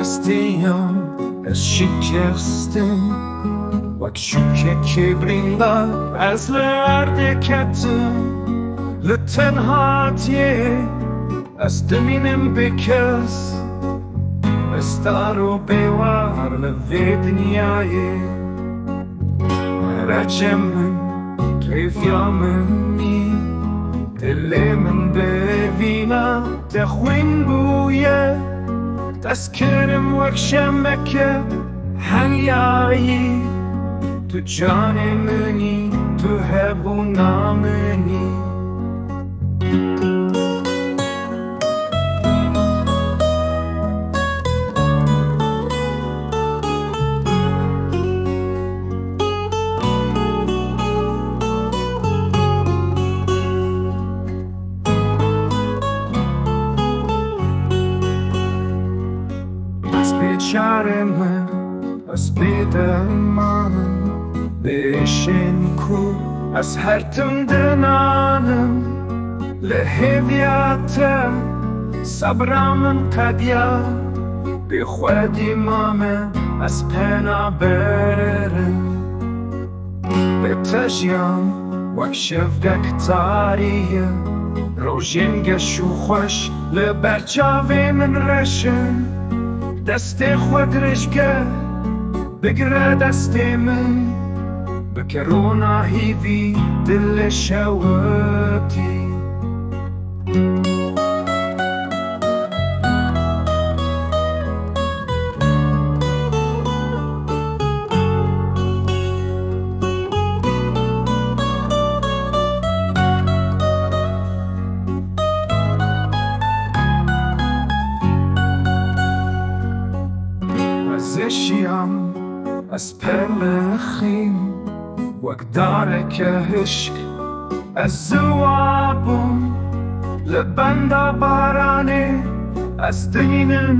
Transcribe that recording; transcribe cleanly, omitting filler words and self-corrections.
هستیم از شکستیم وک شوکه که برینده از لردکتم لتنهاتیه از دمینم بکس استارو بیوار لوی دنیای رجم من کیفیا منی دل من ببینا تخوین بویه تذکرم وک شمکه حیایی تو جان منی تو هبونا منی بیچاره من از بیدرمانم بشین کو از هر تندنانم لحویاتم صبرم قدیا بی خودی مامه از پنا برم به تجیم وک شفقک تاریه روژین گشو خوش لبرچاوی من رشن دست خود رشگه بگره دست من بکرونا هیوی دل شوتی زشیم از پلخیم وک داره که عشق از زوابم لبنده بارانه از دینم